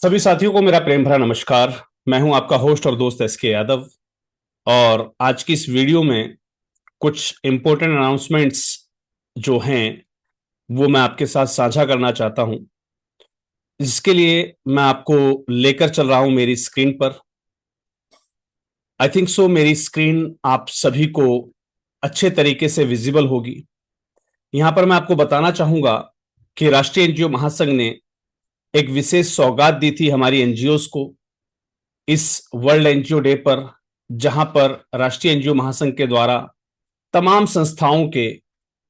सभी साथियों को मेरा प्रेम भरा नमस्कार। मैं हूं आपका होस्ट और दोस्त एस के यादव। और आज की इस वीडियो में कुछ इंपॉर्टेंट अनाउंसमेंट्स जो हैं वो मैं आपके साथ साझा करना चाहता हूं। इसके लिए मैं आपको लेकर चल रहा हूं मेरी स्क्रीन पर। आई थिंक सो मेरी स्क्रीन आप सभी को अच्छे तरीके से विजिबल होगी। यहां पर मैं आपको बताना चाहूंगा कि राष्ट्रीय एनजीओ महासंघ ने एक विशेष सौगात दी थी हमारी एनजीओस को इस वर्ल्ड एनजीओ डे पर, जहां पर राष्ट्रीय एनजीओ महासंघ के द्वारा तमाम संस्थाओं के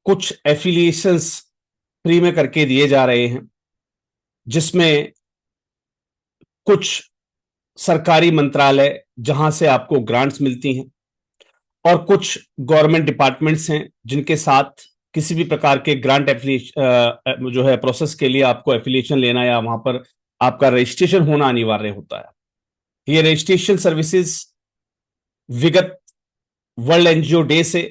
कुछ एफिलिएशंस फ्री में करके दिए जा रहे हैं, जिसमें कुछ सरकारी मंत्रालय जहां से आपको ग्रांट्स मिलती हैं और कुछ गवर्नमेंट डिपार्टमेंट्स हैं जिनके साथ किसी भी प्रकार के ग्रांट एफिलिएशन जो है प्रोसेस के लिए आपको एफिलिएशन लेना या वहां पर आपका रजिस्ट्रेशन होना अनिवार्य होता है। ये रजिस्ट्रेशन सर्विसेज विगत वर्ल्ड एनजीओ डे से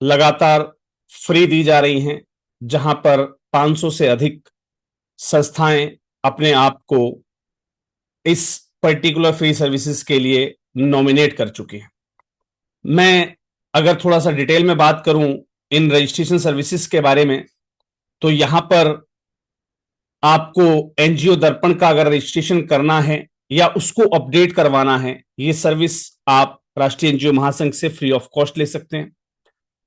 लगातार फ्री दी जा रही हैं, जहां पर 500 से अधिक संस्थाएं अपने आप को इस पर्टिकुलर फ्री सर्विसेज के लिए नॉमिनेट कर चुकी हैं। मैं अगर थोड़ा सा डिटेल में बात करूं इन रजिस्ट्रेशन सर्विसेज के बारे में, तो यहां पर आपको एनजीओ दर्पण का अगर रजिस्ट्रेशन करना है या उसको अपडेट करवाना है, ये सर्विस आप राष्ट्रीय एनजीओ महासंघ से फ्री ऑफ कॉस्ट ले सकते हैं।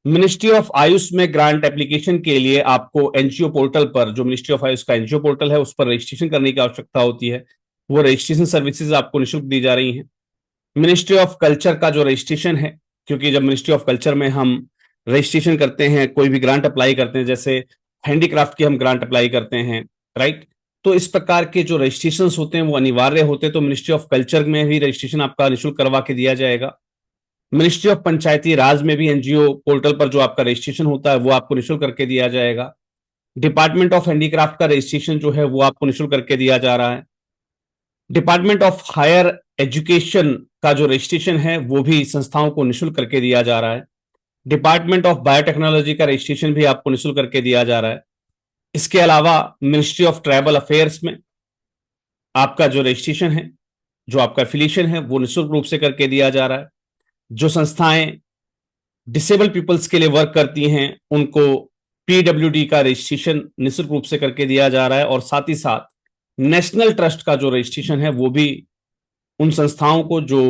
मिनिस्ट्री ऑफ आयुष में ग्रांट एप्लीकेशन के लिए आपको एनजीओ पोर्टल पर, जो मिनिस्ट्री ऑफ आयुष का एनजीओ पोर्टल है, उस पर रजिस्ट्रेशन करने की आवश्यकता होती है। वो रजिस्ट्रेशन सर्विसेज आपको निःशुल्क दी जा रही हैं। मिनिस्ट्री ऑफ कल्चर का जो रजिस्ट्रेशन है, क्योंकि जब मिनिस्ट्री ऑफ कल्चर में हम रजिस्ट्रेशन करते हैं, कोई भी ग्रांट अप्लाई करते हैं, जैसे हैंडीक्राफ्ट की हम ग्रांट अप्लाई करते हैं, राइट, तो इस प्रकार के जो रजिस्ट्रेशन होते हैं वो अनिवार्य होते हैं। तो मिनिस्ट्री ऑफ कल्चर में भी रजिस्ट्रेशन आपका निःशुल्क करवा के दिया जाएगा। मिनिस्ट्री ऑफ पंचायती राज में भी एनजीओ पोर्टल पर जो आपका रजिस्ट्रेशन होता है वो आपको निःशुल्क करके दिया जाएगा। डिपार्टमेंट ऑफ हैंडीक्राफ्ट का रजिस्ट्रेशन जो है वो आपको निःशुल्क करके दिया जा रहा है। डिपार्टमेंट ऑफ हायर एजुकेशन का जो रजिस्ट्रेशन है वो भी संस्थाओं को निःशुल्क करके दिया जा रहा है। डिपार्टमेंट ऑफ बायोटेक्नोलॉजी का रजिस्ट्रेशन भी आपको निःशुल्क करके दिया जा रहा है। इसके अलावा मिनिस्ट्री ऑफ ट्राइबल अफेयर्स में आपका जो रजिस्ट्रेशन है, जो आपका एफिलिएशन है, वो निःशुल्क रूप से करके दिया जा रहा है। जो संस्थाएं डिसेबल पीपल्स के लिए वर्क करती हैं उनको पीडब्ल्यूडी का रजिस्ट्रेशन निःशुल्क रूप से करके दिया जा रहा है। और साथ ही साथ नेशनल ट्रस्ट का जो रजिस्ट्रेशन है वो भी उन संस्थाओं को जो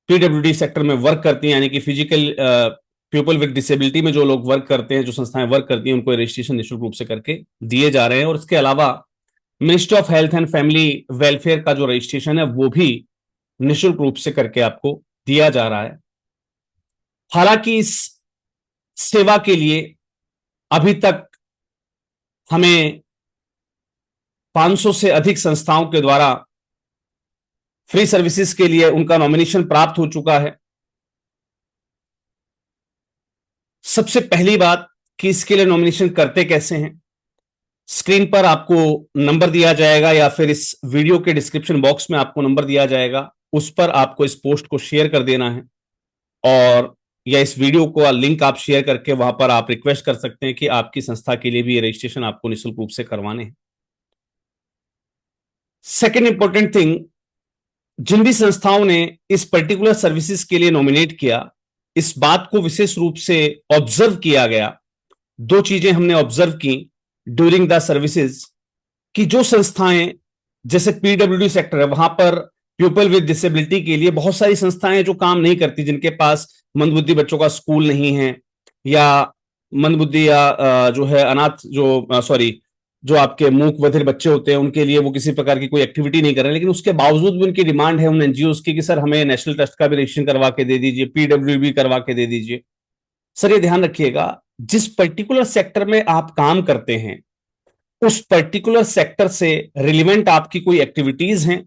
पीडब्ल्यूडी सेक्टर में वर्क करती हैं, यानी कि फिजिकल पीपल विद डिसेबिलिटी में जो लोग वर्क करते हैं, जो संस्थाएं वर्क करती हैं, उनको रजिस्ट्रेशन निःशुल्क रूप से करके दिए जा रहे हैं। और इसके अलावा ministry of health and family welfare का जो रजिस्ट्रेशन है वो भी निःशुल्क रूप से करके आपको दिया जा रहा है। हालांकि इस सेवा के लिए अभी तक हमें 500 से अधिक संस्थाओं के द्वारा फ्री सर्विसेज के लिए उनका नॉमिनेशन प्राप्त हो चुका है। सबसे पहली बात कि इसके लिए नॉमिनेशन करते कैसे हैं, स्क्रीन पर आपको नंबर दिया जाएगा या फिर इस वीडियो के डिस्क्रिप्शन बॉक्स में आपको नंबर दिया जाएगा, उस पर आपको इस पोस्ट को शेयर कर देना है। और या इस वीडियो को लिंक आप शेयर करके वहां पर आप रिक्वेस्ट कर सकते हैं कि आपकी संस्था के लिए भी ये रजिस्ट्रेशन आपको निःशुल्क रूप से करवाने हैं। सेकेंड इंपॉर्टेंट थिंग, जिन भी संस्थाओं ने इस पर्टिकुलर सर्विसेज के लिए नॉमिनेट किया, इस बात को विशेष रूप से ऑब्जर्व किया गया। दो चीजें हमने ऑब्जर्व की ड्यूरिंग द सर्विसेज, कि जो संस्थाएं जैसे पीडब्ल्यूडी सेक्टर है, वहां पर पीपल विद डिसेबिलिटी के लिए बहुत सारी संस्थाएं जो काम नहीं करती, जिनके पास मंदबुद्धि बच्चों का स्कूल नहीं है, या मंदबुद्धि या जो है अनाथ जो सॉरी जो आपके मूक बधिर बच्चे होते हैं, उनके लिए वो किसी प्रकार की कोई एक्टिविटी नहीं कर रहे हैं। लेकिन उसके बावजूद भी उनकी डिमांड है उन एनजीओ की कि सर हमें नेशनल ट्रस्ट का भी रजिस्ट्रेशन करवा के दे दीजिए, पीडब्ल्यू भी करवा के दे दीजिए। सर ये ध्यान रखिएगा, जिस पर्टिकुलर सेक्टर में आप काम करते हैं उस पर्टिकुलर सेक्टर से रिलेवेंट आपकी कोई एक्टिविटीज हैं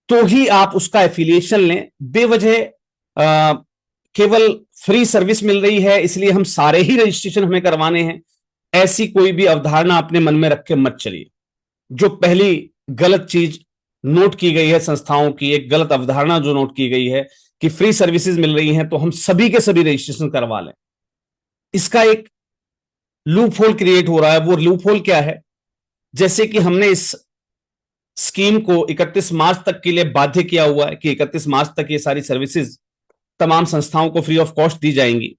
तो ही आप उसका एफिलिएशन लें। बेवजह केवल फ्री सर्विस मिल रही है इसलिए हम सारे ही रजिस्ट्रेशन हमें करवाने हैं, ऐसी कोई भी अवधारणा अपने मन में रख के मत चलिए। जो पहली गलत चीज नोट की गई है संस्थाओं की, एक गलत अवधारणा जो नोट की गई है कि फ्री सर्विसेज मिल रही हैं तो हम सभी के सभी रजिस्ट्रेशन करवा लें, इसका एक लूप होल क्रिएट हो रहा है। वो लूप होल क्या है? जैसे कि हमने इस स्कीम को 31 मार्च तक के लिए बाध्य किया हुआ है कि 31 मार्च तक ये सारी सर्विसेज तमाम संस्थाओं को फ्री ऑफ कॉस्ट दी जाएंगी।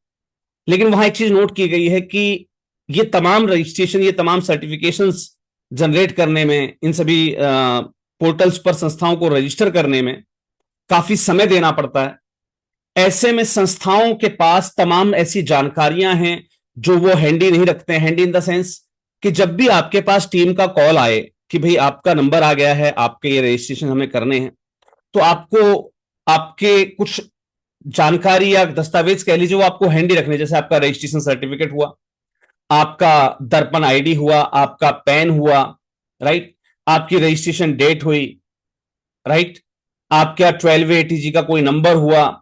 लेकिन वहां एक चीज नोट की गई है कि ये तमाम रजिस्ट्रेशन, ये तमाम सर्टिफिकेशंस जनरेट करने में, इन सभी पोर्टल्स पर संस्थाओं को रजिस्टर करने में काफी समय देना पड़ता है। ऐसे में संस्थाओं के पास तमाम ऐसी जानकारियां हैं जो वो हैंडी नहीं रखते हैं। हैंडी इन द सेंस कि जब भी आपके पास टीम का कॉल आए कि भाई आपका नंबर आ गया है, आपके ये रजिस्ट्रेशन हमें करने हैं, तो आपको आपके कुछ जानकारी या दस्तावेज कह लीजिए वो आपको हैंडी रखने, जैसे आपका रजिस्ट्रेशन सर्टिफिकेट हुआ, आपका दर्पण आईडी हुआ, आपका पैन हुआ, राइट, आपकी रजिस्ट्रेशन डेट हुई, राइट, आपका 12ATG का कोई नंबर हुआ,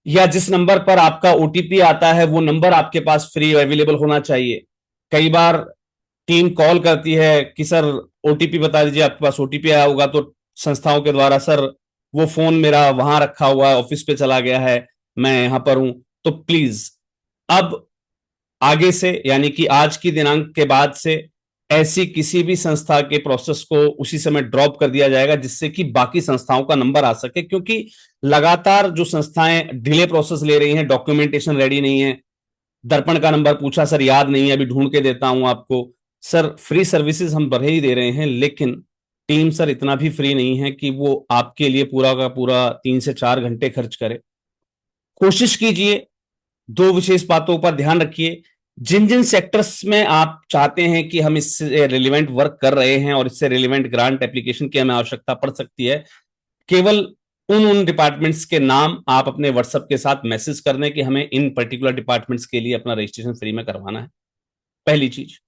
या जिस नंबर पर आपका ओटीपी आता है वो नंबर आपके पास फ्री अवेलेबल होना चाहिए। कई बार टीम कॉल करती है कि सर ओटीपी बता दीजिए, आपके पास ओटीपी आया होगा, तो संस्थाओं के द्वारा सर वो फोन मेरा वहां रखा हुआ है, ऑफिस पे चला गया है, मैं यहां पर हूं। तो प्लीज अब आगे से, यानी कि आज की दिनांक के बाद से, ऐसी किसी भी संस्था के प्रोसेस को उसी समय ड्रॉप कर दिया जाएगा जिससे कि बाकी संस्थाओं का नंबर आ सके, क्योंकि लगातार जो संस्थाएं डिले प्रोसेस ले रही हैं, डॉक्यूमेंटेशन रेडी नहीं है, दर्पण का नंबर पूछा सर याद नहीं है, अभी ढूंढ के देता हूं आपको। सर फ्री सर्विसेज हम भले ही दे रहे हैं, लेकिन टीम सर इतना भी फ्री नहीं है कि वो आपके लिए पूरा का पूरा 3 से 4 घंटे खर्च करे। कोशिश कीजिए, दो विशेष बातों पर ध्यान रखिए। जिन जिन सेक्टर्स में आप चाहते हैं कि हम इससे रिलेवेंट वर्क कर रहे हैं और इससे रिलेवेंट ग्रांट एप्लीकेशन की हमें आवश्यकता पड़ सकती है, केवल उन डिपार्टमेंट्स के नाम आप अपने व्हाट्सएप के साथ मैसेज कर दें कि हमें इन पर्टिकुलर डिपार्टमेंट्स के लिए अपना रजिस्ट्रेशन फ्री में करवाना है। पहली चीज।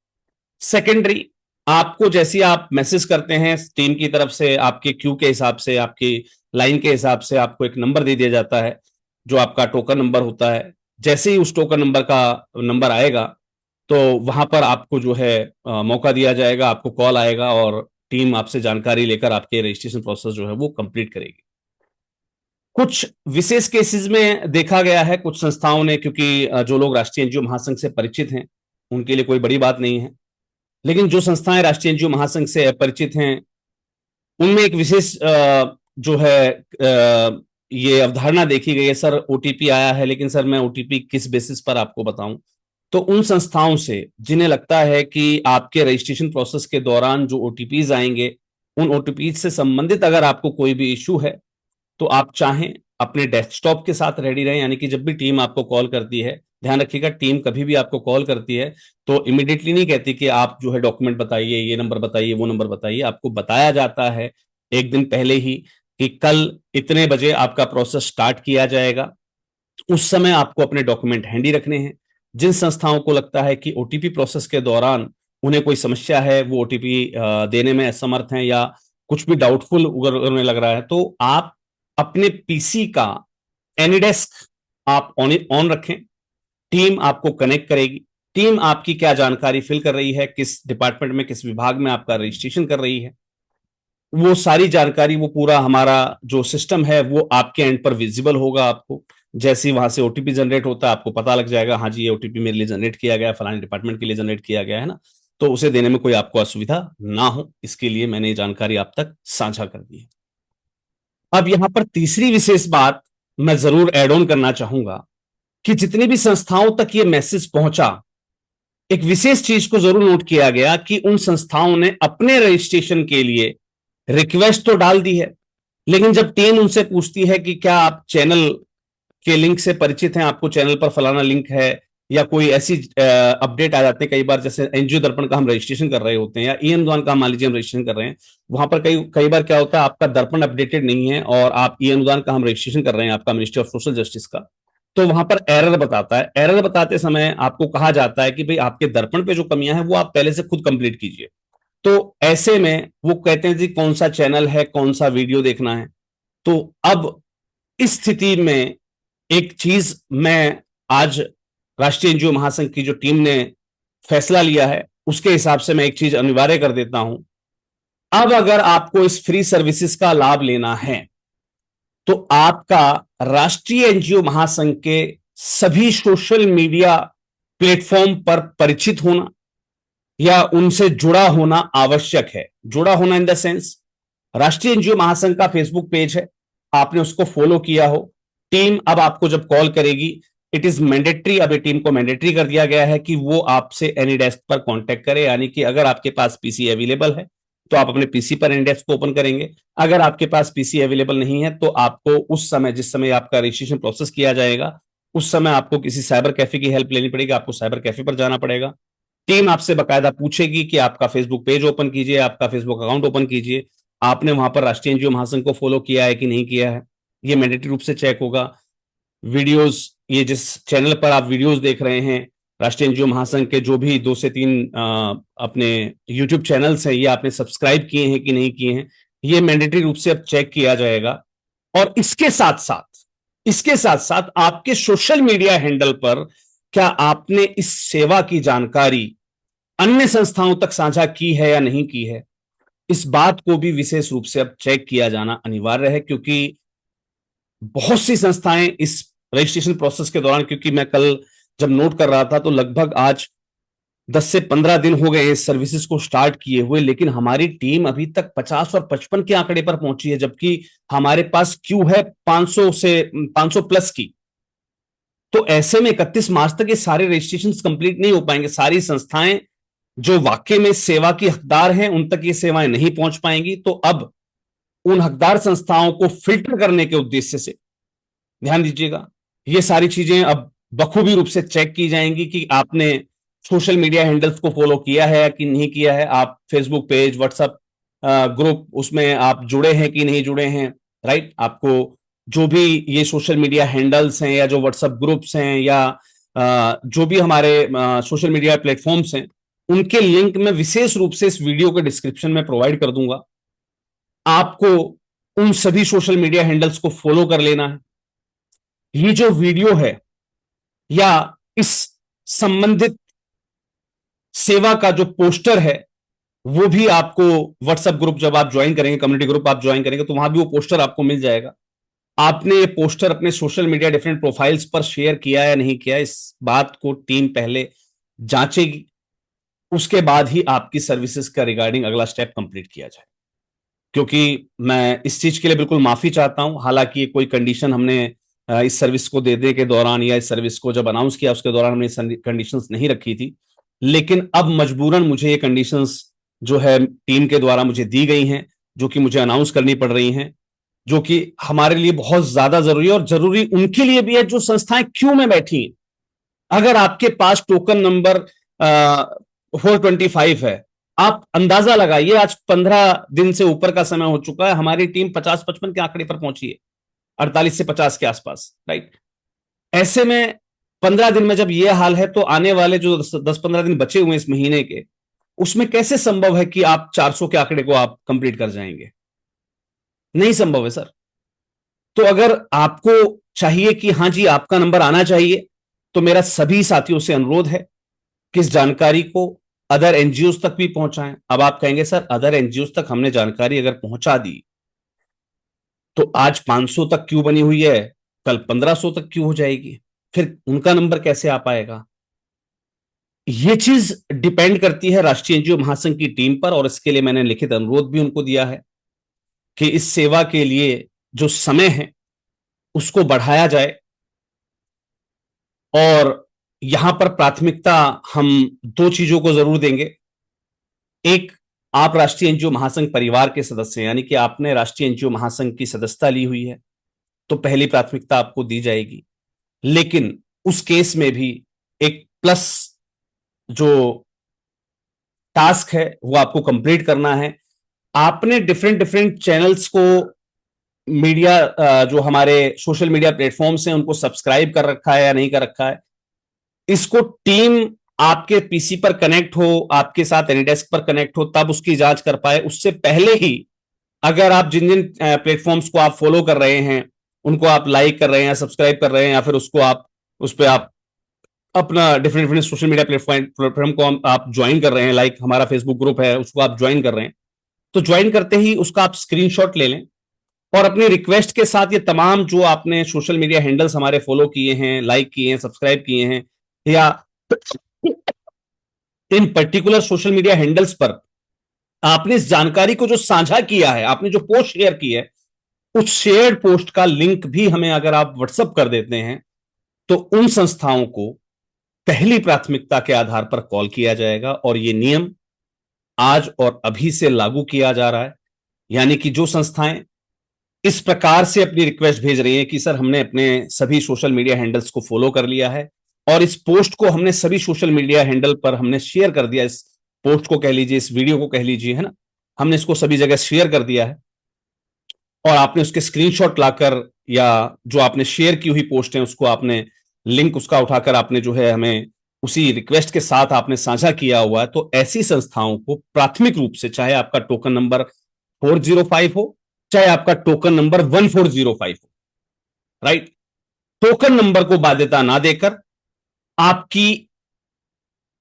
सेकेंडरी, आपको जैसे आप मैसेज करते हैं टीम की तरफ से, आपके क्यू के हिसाब से, आपकी लाइन के हिसाब से आपको एक नंबर दे दिया जाता है जो आपका टोकन नंबर होता है। जैसे ही उस टोकन नंबर का नंबर आएगा तो वहां पर आपको जो है मौका दिया जाएगा, आपको कॉल आएगा और टीम आपसे जानकारी लेकर आपके रजिस्ट्रेशन प्रोसेस जो है वो कंप्लीट करेगी। कुछ विशेष केसेस में देखा गया है, कुछ संस्थाओं ने, क्योंकि जो लोग राष्ट्रीय एनजीओ महासंघ से परिचित हैं उनके लिए कोई बड़ी बात नहीं है, लेकिन जो संस्थाएं राष्ट्रीय एनजीओ महासंघ से अपरिचित हैं उनमें एक विशेष जो है ये अवधारणा देखी गई है, सर ओटीपी आया है, लेकिन सर मैं ओटीपी किस बेसिस पर आपको बताऊं। तो उन संस्थाओं से जिन्हें लगता है कि आपके रजिस्ट्रेशन प्रोसेस के दौरान जो ओटीपीज आएंगे, उन ओटीपीज से संबंधित अगर आपको कोई भी इश्यू है, तो आप चाहें अपने डेस्कटॉप के साथ रेडी रहें। यानी कि जब भी टीम आपको कॉल करती है, ध्यान रखिएगा, टीम कभी भी आपको कॉल करती है तो इमीडिएटली नहीं कहती कि आप जो है डॉक्यूमेंट बताइए, ये नंबर बताइए, वो नंबर बताइए। आपको बताया जाता है एक दिन पहले ही कि कल इतने बजे आपका प्रोसेस स्टार्ट किया जाएगा। उस समय आपको अपने डॉक्यूमेंट हैंडी रखने हैं। जिन संस्थाओं को लगता है कि ओटीपी प्रोसेस के दौरान उन्हें कोई समस्या है, वो ओटीपी देने में असमर्थ हैं या कुछ भी डाउटफुल उन्हें लग रहा है, तो आप अपने पीसी का एनीडेस्क आप ऑन रखें। टीम आपको कनेक्ट करेगी। टीम आपकी क्या जानकारी फिल कर रही है, किस डिपार्टमेंट में, किस विभाग में आपका रजिस्ट्रेशन कर रही है, वो सारी जानकारी, वो पूरा हमारा जो सिस्टम है वो आपके एंड पर विजिबल होगा। आपको जैसे ही वहां से ओटीपी जनरेट होता है आपको पता लग जाएगा, हाँ जी ये ओटीपी मेरे लिए जनरेट किया गया है, फलाने डिपार्टमेंट के लिए जनरेट किया गया है ना, तो उसे देने में कोई आपको असुविधा ना हो, इसके लिए मैंने ये जानकारी आप तक साझा कर दी है। अब यहां पर तीसरी विशेष बात मैं जरूर एड ऑन करना चाहूंगा कि जितनी भी संस्थाओं तक ये मैसेज पहुंचा, एक विशेष चीज को जरूर नोट किया गया कि उन संस्थाओं ने अपने रजिस्ट्रेशन के लिए रिक्वेस्ट तो डाल दी है, लेकिन जब टीम उनसे पूछती है कि क्या आप चैनल के लिंक से परिचित हैं, आपको चैनल पर फलाना लिंक है, या कोई ऐसी अपडेट आ जाते हैं कई बार, जैसे एनजीओ दर्पण का हम रजिस्ट्रेशन कर रहे होते हैं या ई अनुदान का मान लीजिए हम रजिस्ट्रेशन कर रहे हैं, वहां पर कई कई बार क्या होता है, आपका दर्पण अपडेटेड नहीं है और आप ई अनुदान का हम रजिस्ट्रेशन कर रहे हैं, आपका मिनिस्ट्री ऑफ सोशल जस्टिस का, तो वहां पर एरर बताता है। एरर बताते समय आपको कहा जाता है कि भाई आपके दर्पण पे जो कमियां हैं वो आप पहले से खुद कंप्लीट कीजिए। तो ऐसे में वो कहते हैं जी कौन सा चैनल है, कौन सा वीडियो देखना है। तो अब इस स्थिति में एक चीज मैं आज राष्ट्रीय एनजीओ महासंघ की जो टीम ने फैसला लिया है उसके हिसाब से मैं एक चीज अनिवार्य कर देता हूं। अब अगर आपको इस फ्री सर्विसेज का लाभ लेना है तो आपका राष्ट्रीय एनजीओ महासंघ के सभी सोशल मीडिया प्लेटफॉर्म पर परिचित होना या उनसे जुड़ा होना आवश्यक है। जुड़ा होना इन द सेंस राष्ट्रीय एनजीओ महासंघ का फेसबुक पेज है, आपने उसको फॉलो किया हो, टीम अब आपको जब कॉल करेगी, इट इज मैंडेटरी, अब टीम को मैंडेटरी कर दिया गया है कि वो आपसे एनी डेस्क पर कांटेक्ट करे, यानी कि अगर आपके पास पीसी अवेलेबल है तो आप अपने पीसी पर एनी डेस्क को ओपन करेंगे। अगर आपके पास पीसी अवेलेबल नहीं है तो आपको उस समय, जिस समय आपका रजिस्ट्रेशन प्रोसेस किया जाएगा, उस समय आपको किसी साइबर कैफे की हेल्प लेनी पड़ेगी, आपको साइबर कैफे पर जाना पड़ेगा। टीम आपसे बकायदा पूछेगी कि आपका फेसबुक पेज ओपन कीजिए, आपका फेसबुक अकाउंट ओपन कीजिए, आपने वहां पर राष्ट्रीय एनजीओ महासंघ को फॉलो किया है कि नहीं किया है, ये मैंडेटरी रूप से चेक होगा। वीडियोस, ये जिस चैनल पर आप वीडियोस देख रहे हैं राष्ट्रीय एनजीओ महासंघ के, जो भी 2 से 3 अपने यूट्यूब चैनल्स हैं, ये आपने सब्सक्राइब किए हैं कि नहीं किए हैं, ये मैंडेटरी रूप से अब चेक किया जाएगा। और इसके साथ साथ आपके सोशल मीडिया हैंडल पर क्या आपने इस सेवा की जानकारी अन्य संस्थाओं तक साझा की है या नहीं की है, इस बात को भी विशेष रूप से अब चेक किया जाना अनिवार्य है। क्योंकि बहुत सी संस्थाएं इस रजिस्ट्रेशन प्रोसेस के दौरान, क्योंकि मैं कल जब नोट कर रहा था तो लगभग आज 10 से 15 दिन हो गए इस सर्विसेज को स्टार्ट किए हुए, लेकिन हमारी टीम अभी तक 50 और 55 के आंकड़े पर पहुंची है, जबकि हमारे पास क्यू है 500 प्लस की। तो ऐसे में 31 मार्च तक ये सारे रजिस्ट्रेशन कंप्लीट नहीं हो पाएंगे, सारी संस्थाएं जो वाकई में सेवा की हकदार हैं उन तक ये सेवाएं नहीं पहुंच पाएंगी। तो अब उन हकदार संस्थाओं को फिल्टर करने के उद्देश्य से, ध्यान दीजिएगा, ये सारी चीजें अब बखूबी रूप से चेक की जाएंगी कि आपने सोशल मीडिया हैंडल्स को फॉलो किया है कि नहीं किया है, आप फेसबुक पेज, व्हाट्सएप ग्रुप, उसमें आप जुड़े हैं कि नहीं जुड़े हैं, राइट। आपको जो भी ये सोशल मीडिया हैंडल्स हैं या जो व्हाट्सएप ग्रुप्स हैं या जो भी हमारे सोशल मीडिया प्लेटफॉर्म्स हैं, उनके लिंक मैं विशेष रूप से इस वीडियो के डिस्क्रिप्शन में प्रोवाइड कर दूंगा। आपको उन सभी सोशल मीडिया हैंडल्स को फॉलो कर लेना है। ये जो वीडियो है या इस संबंधित सेवा का जो पोस्टर है, वो भी आपको व्हाट्सएप ग्रुप जब आप ज्वाइन करेंगे, कम्युनिटी ग्रुप आप ज्वाइन करेंगे, तो वहां भी वो पोस्टर आपको मिल जाएगा। आपने ये पोस्टर अपने सोशल मीडिया डिफरेंट प्रोफाइल्स पर शेयर किया या नहीं किया, इस बात को टीम पहले जांचेगी, उसके बाद ही आपकी सर्विसेज का रिगार्डिंग अगला स्टेप कंप्लीट किया जाए। क्योंकि मैं इस चीज के लिए बिल्कुल माफी चाहता हूं, हालांकि कोई कंडीशन हमने इस सर्विस को देने के दौरान या इस सर्विस को जब अनाउंस किया उसके दौरान हमने कंडीशंस नहीं रखी थी, लेकिन अब मजबूरन मुझे ये कंडीशंस जो है टीम के द्वारा मुझे दी गई हैं, जो कि मुझे अनाउंस करनी पड़ रही हैं, जो कि हमारे लिए बहुत ज्यादा जरूरी है और जरूरी उनके लिए भी है जो संस्थाएं क्यू में बैठी हैं। अगर आपके पास टोकन नंबर 425 है, आप अंदाजा लगाइए, आज 15 दिन से ऊपर का समय हो चुका है, हमारी टीम 50-55 के आंकड़े पर पहुंची है, 48 से 50 के आसपास, राइट। ऐसे में 15 दिन में जब यह हाल है, तो आने वाले जो 10-15 दिन बचे हुए इस महीने के, उसमें कैसे संभव है कि आप 400 के आंकड़े को आप कंप्लीट कर जाएंगे? नहीं संभव है सर। तो अगर आपको चाहिए कि हां जी आपका नंबर आना चाहिए, तो मेरा सभी साथियों से अनुरोध है कि इस जानकारी को अदर एनजीओ तक भी पहुंचाएं। अब आप कहेंगे सर अदर एनजीओ तक हमने जानकारी अगर पहुंचा दी तो आज 500 तक क्यों बनी हुई है, कल 1500 तक क्यों हो जाएगी, फिर उनका नंबर कैसे आ पाएगा? ये चीज डिपेंड करती है राष्ट्रीय एनजीओ महासंघ की टीम पर, और इसके लिए मैंने लिखित अनुरोध भी उनको दिया है कि इस सेवा के लिए जो समय है उसको बढ़ाया जाए। और यहां पर प्राथमिकता हम 2 चीजों को जरूर देंगे। एक, आप राष्ट्रीय एनजीओ महासंघ परिवार के सदस्य, यानी कि आपने राष्ट्रीय एनजीओ महासंघ की सदस्यता ली हुई है, तो पहली प्राथमिकता आपको दी जाएगी। लेकिन उस केस में भी एक प्लस जो टास्क है वो आपको कंप्लीट करना है। आपने डिफरेंट डिफरेंट चैनल्स को, मीडिया जो हमारे सोशल मीडिया प्लेटफॉर्म्स हैं उनको सब्सक्राइब कर रखा है या नहीं कर रखा है, इसको टीम आपके पीसी पर कनेक्ट हो, आपके साथ एनीडेस्क पर कनेक्ट हो, तब उसकी जांच कर पाए। उससे पहले ही अगर आप जिन जिन प्लेटफॉर्म्स को आप फॉलो कर रहे हैं, उनको आप लाइक कर रहे हैं, सब्सक्राइब कर रहे हैं, या फिर उसको आप उस पर आप अपना different different social media platform को आप ज्वाइन कर रहे हैं, लाइक हमारा फेसबुक ग्रुप है उसको आप ज्वाइन कर रहे हैं, तो ज्वाइन करते ही उसका आप स्क्रीनशॉट ले लें और अपनी रिक्वेस्ट के साथ ये तमाम जो आपने सोशल मीडिया हैंडल्स हमारे फॉलो किए हैं, लाइक किए हैं, सब्सक्राइब किए हैं, या इन पर्टिकुलर सोशल मीडिया हैंडल्स पर आपने इस जानकारी को जो साझा किया है, आपने जो पोस्ट शेयर की है, उस शेयर्ड पोस्ट का लिंक भी हमें अगर आप व्हाट्सअप कर देते हैं, तो उन संस्थाओं को पहली प्राथमिकता के आधार पर कॉल किया जाएगा। और यह नियम आज और अभी से लागू किया जा रहा है। यानी कि जो संस्थाएं इस प्रकार से अपनी रिक्वेस्ट भेज रही हैं कि सर हमने अपने सभी सोशल मीडिया हैंडल्स को फॉलो कर लिया है और इस पोस्ट को हमने सभी सोशल मीडिया हैंडल पर हमने शेयर कर दिया, इस पोस्ट को कह लीजिए, इस वीडियो को कह लीजिए, है ना, हमने इसको सभी जगह शेयर कर दिया है, और आपने उसके स्क्रीनशॉट लाकर या जो आपने शेयर की हुई पोस्ट है उसको आपने लिंक उसका उठाकर आपने जो है हमें उसी रिक्वेस्ट के साथ आपने साझा किया हुआ है, तो ऐसी संस्थाओं को प्राथमिक रूप से, चाहे आपका टोकन नंबर 405 हो, चाहे आपका टोकन नंबर 1405 हो, राइट, टोकन नंबर को बाध्यता ना देकर आपकी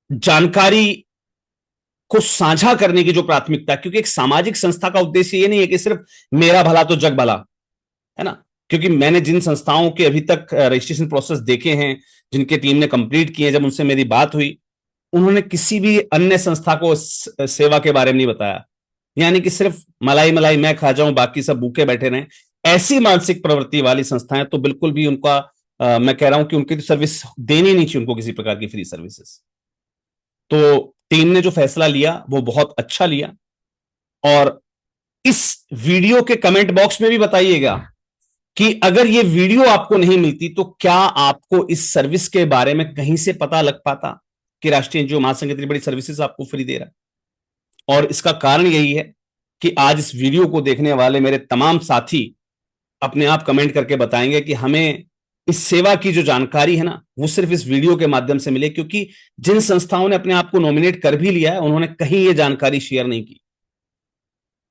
जानकारी को साझा करने की जो प्राथमिकता, क्योंकि एक सामाजिक संस्था का उद्देश्य ये नहीं है कि सिर्फ मेरा भला तो जग भला, है ना। क्योंकि मैंने जिन संस्थाओं के अभी तक रजिस्ट्रेशन प्रोसेस देखे हैं, जिनके टीम ने कंप्लीट किए, जब उनसे मेरी बात हुई, उन्होंने किसी भी अन्य संस्था को सेवा के बारे में नहीं बताया। यानी कि सिर्फ मलाई मलाई मैं खा जाऊं, बाकी सब भूखे बैठे रहें, ऐसी मानसिक प्रवृत्ति वाली संस्थाएं तो बिल्कुल भी उनका मैं कह रहा हूं कि उनकी तो सर्विस देनी नहीं चाहिए उनको, किसी प्रकार की फ्री सर्विसेज। तो टीम ने जो फैसला लिया वो बहुत अच्छा लिया। और इस वीडियो के कमेंट बॉक्स में भी बताइएगा कि अगर ये वीडियो आपको नहीं मिलती तो क्या आपको इस सर्विस के बारे में कहीं से पता लग पाता कि राष्ट्रीय एनजीओ महासंघ इतनी बड़ी सर्विसेज आपको फ्री दे रहा है। और इसका कारण यही है कि आज इस वीडियो को देखने वाले मेरे तमाम साथी अपने आप कमेंट करके बताएंगे कि हमें इस सेवा की जो जानकारी है ना, वो सिर्फ इस वीडियो के माध्यम से मिले, क्योंकि जिन संस्थाओं ने अपने आप को नॉमिनेट कर भी लिया है उन्होंने कहीं ये जानकारी शेयर नहीं की।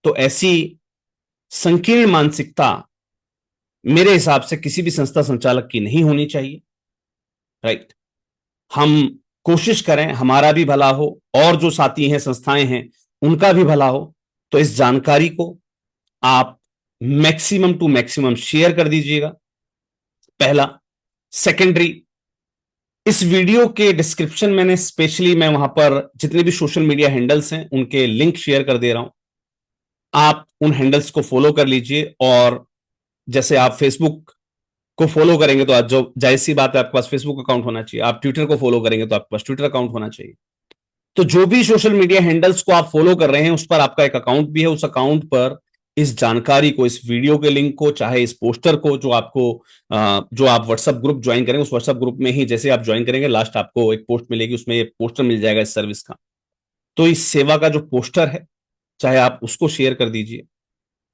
तो ऐसी संकीर्ण मानसिकता मेरे हिसाब से किसी भी संस्था संचालक की नहीं होनी चाहिए, राइट। हम कोशिश करें हमारा भी भला हो और जो साथी हैं, संस्थाएं हैं, उनका भी भला हो। तो इस जानकारी को आप मैक्सिमम टू मैक्सिमम शेयर कर दीजिएगा, पहला। सेकेंडरी, इस वीडियो के डिस्क्रिप्शन मैंने स्पेशली मैं वहां पर जितने भी सोशल मीडिया हैंडल्स हैं उनके लिंक शेयर कर दे रहा हूं। आप उन हैंडल्स को फॉलो कर लीजिए। और जैसे आप फेसबुक को फॉलो करेंगे तो आज जो जाहिर सी बात है आपके पास फेसबुक अकाउंट होना चाहिए, आप ट्विटर को फॉलो करेंगे तो आपके पास ट्विटर अकाउंट होना चाहिए। तो जो भी सोशल मीडिया हैंडल्स को आप फॉलो कर रहे हैं उस पर आपका एक अकाउंट भी है, उस अकाउंट पर इस जानकारी को, इस वीडियो के लिंक को, चाहे इस पोस्टर को, जो आपको जो आप व्हाट्सएप ग्रुप ज्वाइन करेंगे, उस व्हाट्सएप ग्रुप में ही जैसे आप ज्वाइन करेंगे लास्ट आपको एक पोस्ट मिलेगी, उसमें एक पोस्टर मिल जाएगा इस सर्विस का। तो इस सेवा का जो पोस्टर है, चाहे आप उसको शेयर कर दीजिए।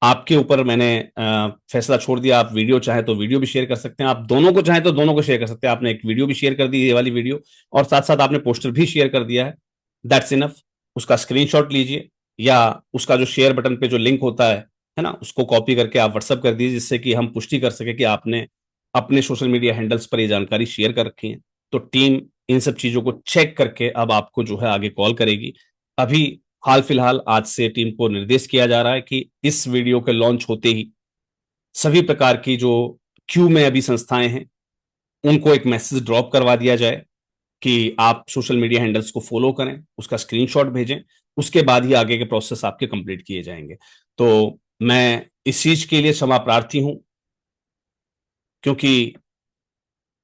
आपके ऊपर मैंने फैसला छोड़ दिया, आप वीडियो चाहे तो वीडियो भी शेयर कर सकते हैं, आप दोनों को चाहे तो दोनों को शेयर कर सकते हैं। आपने एक वीडियो भी शेयर कर दी, ये वाली वीडियो, और साथ साथ आपने पोस्टर भी शेयर कर दिया है, दैट्स इनफ। उसका स्क्रीनशॉट लीजिए या उसका जो शेयर बटन पे जो लिंक होता है ना, उसको कॉपी करके आप व्हाट्सअप कर दीजिए, जिससे कि हम पुष्टि कर सके कि आपने अपने सोशल मीडिया हैंडल्स पर ये जानकारी शेयर कर रखी है। तो टीम इन सब चीजों को चेक करके अब आपको जो है आगे कॉल करेगी। अभी हाल फिलहाल आज से टीम को निर्देश किया जा रहा है कि इस वीडियो के लॉन्च होते ही सभी प्रकार की जो क्यू में अभी संस्थाएं हैं उनको एक मैसेज ड्रॉप करवा दिया जाए कि आप सोशल मीडिया हैंडल्स को फॉलो करें, उसका स्क्रीनशॉट भेजें, उसके बाद ही आगे के प्रोसेस आपके कंप्लीट किए जाएंगे। तो मैं इस चीज के लिए क्षमा प्रार्थी हूं, क्योंकि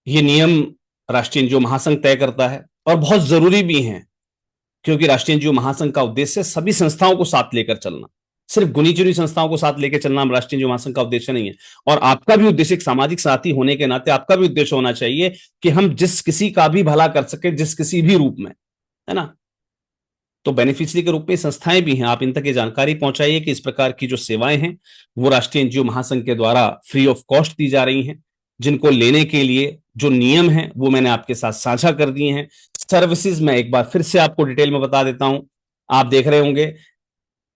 ये नियम राष्ट्रीय एनजीओ महासंघ तय करता है और बहुत जरूरी भी है, क्योंकि राष्ट्रीय एनजीओ महासंघ का उद्देश्य सभी संस्थाओं को साथ लेकर चलना, सिर्फ गुनी चुनी संस्थाओं को साथ लेकर चलना राष्ट्रीय एनजीओ महासंघ का उद्देश्य नहीं है। और आपका भी उद्देश्य, एक सामाजिक साथी होने के नाते आपका भी उद्देश्य होना चाहिए कि हम जिस किसी का भी भला कर सके, जिस किसी भी रूप में, है ना। तो बेनिफिशियरी के रूप में संस्थाएं भी हैं, आप इन तक ये जानकारी पहुंचाइए कि इस प्रकार की जो सेवाएं हैं वो राष्ट्रीय एनजीओ महासंघ के द्वारा फ्री ऑफ कॉस्ट दी जा रही हैं, जिनको लेने के लिए जो नियम है वो मैंने आपके साथ साझा कर दिए हैं। सर्विसेज मैं एक बार फिर से आपको डिटेल में बता देता हूं। आप देख रहे होंगे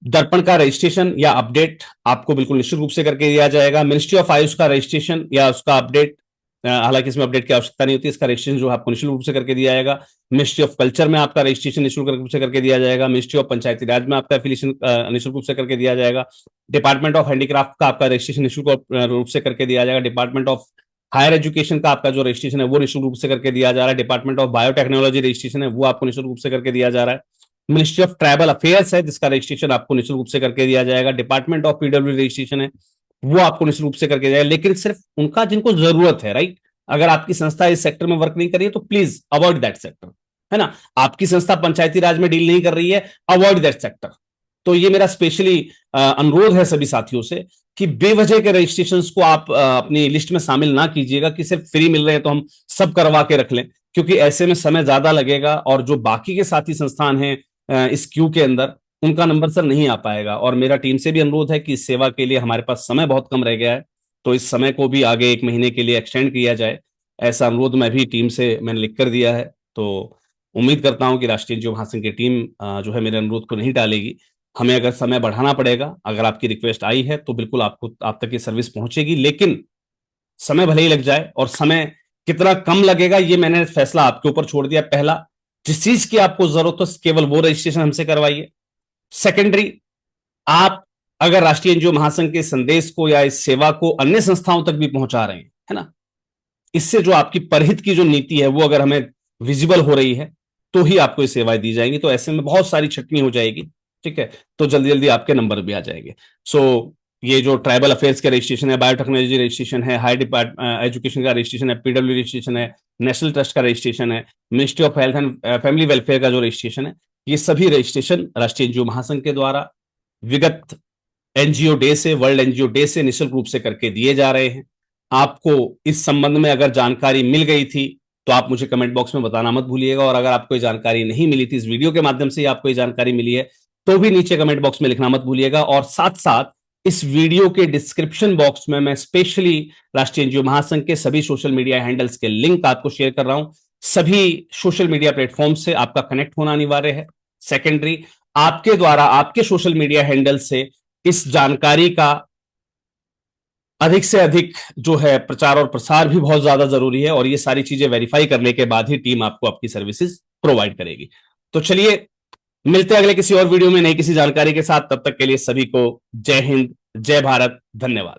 दर्पण का रजिस्ट्रेशन या अपडेट आपको बिल्कुल निश्चित रूप से करके दिया जाएगा। मिनिस्ट्री ऑफ आयुष का रजिस्ट्रेशन या उसका अपडेट, हालांकि इसमें अपडेट की आवश्यकता नहीं होती, इसका रजिस्ट्रेशन जो आपको निःशुल्क रूप से करके दिया जाएगा। मिनिस्ट्री ऑफ कल्चर में आपका रजिस्ट्रेशन निःशुल्क रूप से करके दिया जाएगा। मिनिस्ट्री ऑफ पंचायती राज में आपका एफिलिएशन निःशुल्क रूप से करके दिया जाएगा। डिपार्टमेंट ऑफ हैंडीक्राफ्ट का आपका रजिस्ट्रेशन निःशुल्क रूप से करके दिया जाएगा। डिपार्टमेंट ऑफ हायर एजुकेशन का आपका जो रजिस्ट्रेशन है वो निःशुल्क रूप से करके दिया जा रहा है। डिपार्टमेंट ऑफ बायोटेक्नोलॉजी रजिस्ट्रेशन है वो आपको निःशुल्क रूप से करके दिया जा रहा है। मिनिस्ट्री ऑफ ट्राइबल अफेयर्स है जिसका रजिस्ट्रेशन आपको निश्चित रूप से करके दिया जाएगा, डिपार्टमेंट ऑफ पीडब्ल्यू रजिस्ट्रेशन है वो आपको निश्चित रूप से करके जाएगा, लेकिन सिर्फ उनका जिनको जरूरत है, राइट। अगर आपकी संस्था इस सेक्टर में वर्क नहीं कर रही है तो प्लीज अवॉइड दैट सेक्टर, है ना। आपकी संस्था पंचायती राज में डील नहीं कर रही है, अवॉइड दैट सेक्टर। तो ये मेरा स्पेशली अनुरोध है सभी साथियों से कि बेवजह के रजिस्ट्रेशन को आप अपनी लिस्ट में शामिल ना कीजिएगा कि सिर्फ फ्री मिल रहे हैं तो हम सब करवा के रख लें, क्योंकि ऐसे में समय ज्यादा लगेगा और जो बाकी के साथी संस्थान हैं इस क्यू के अंदर, उनका नंबर सर नहीं आ पाएगा। और मेरा टीम से भी अनुरोध है कि इस सेवा के लिए हमारे पास समय बहुत कम रह गया है, तो इस समय को भी आगे 1 महीने के लिए एक्सटेंड किया जाए, ऐसा अनुरोध मैं भी टीम से मैंने लिख कर दिया है। तो उम्मीद करता हूं कि राष्ट्रीय एनजीओ महासंघ की टीम जो है मेरे अनुरोध को नहीं टालेगी। हमें अगर समय बढ़ाना पड़ेगा, अगर आपकी रिक्वेस्ट आई है तो बिल्कुल आपको आप तक ये सर्विस पहुंचेगी, लेकिन समय भले ही लग जाए, और समय कितना कम लगेगा ये मैंने फैसला आपके ऊपर छोड़ दिया। पहला, जिस चीज की आपको जरूरत हो केवल वो रजिस्ट्रेशन हमसे करवाइए। सेकेंडरी, आप अगर राष्ट्रीय एनजीओ महासंघ के संदेश को या इस सेवा को अन्य संस्थाओं तक भी पहुंचा रहे हैं, है ना, इससे जो आपकी परहित की जो नीति है वो अगर हमें विजिबल हो रही है तो ही आपको ये सेवाएं दी जाएंगी। तो ऐसे में बहुत सारी छटनी हो जाएगी, ठीक है, तो जल्दी जल्दी आपके नंबर भी आ जाएंगे। सो ये जो ट्राइबल अफेयर्स का रजिस्ट्रेशन है, बायोटेक्नोलॉजी रजिस्ट्रेशन है, हाई एजुकेशन का रजिस्ट्रेशन है, पीडब्ल्यू रजिस्ट्रेशन है, नेशनल ट्रस्ट का रजिस्ट्रेशन है, ministry of health and family welfare का जो रजिस्ट्रेशन है, ये सभी रजिस्ट्रेशन राष्ट्रीय एनजीओ महासंघ के द्वारा विगत एनजीओ डे से, वर्ल्ड एनजीओ डे से निःशुल्क रूप से करके दिए जा रहे हैं। आपको इस संबंध में अगर जानकारी मिल गई थी तो आप मुझे कमेंट बॉक्स में बताना मत भूलिएगा, और अगर आपको ये जानकारी नहीं मिली थी, इस वीडियो के माध्यम से आपको ये जानकारी मिली है, तो भी नीचे कमेंट बॉक्स में लिखना मत भूलिएगा। और साथ साथ इस वीडियो के डिस्क्रिप्शन बॉक्स में मैं स्पेशली राष्ट्रीय एनजीओ महासंघ के सभी सोशल मीडिया हैंडल्स के लिंक आपको शेयर कर रहा हूं। सभी सोशल मीडिया प्लेटफॉर्म से आपका कनेक्ट होना अनिवार्य है। सेकेंडरी, आपके द्वारा आपके सोशल मीडिया हैंडल से इस जानकारी का अधिक से अधिक जो है प्रचार और प्रसार भी बहुत ज्यादा जरूरी है, और ये सारी चीजें वेरीफाई करने के बाद ही टीम आपको आपकी सर्विसेज प्रोवाइड करेगी। तो चलिए मिलते हैं अगले किसी और वीडियो में नई किसी जानकारी के साथ। तब तक के लिए सभी को जय हिंद, जय भारत, धन्यवाद।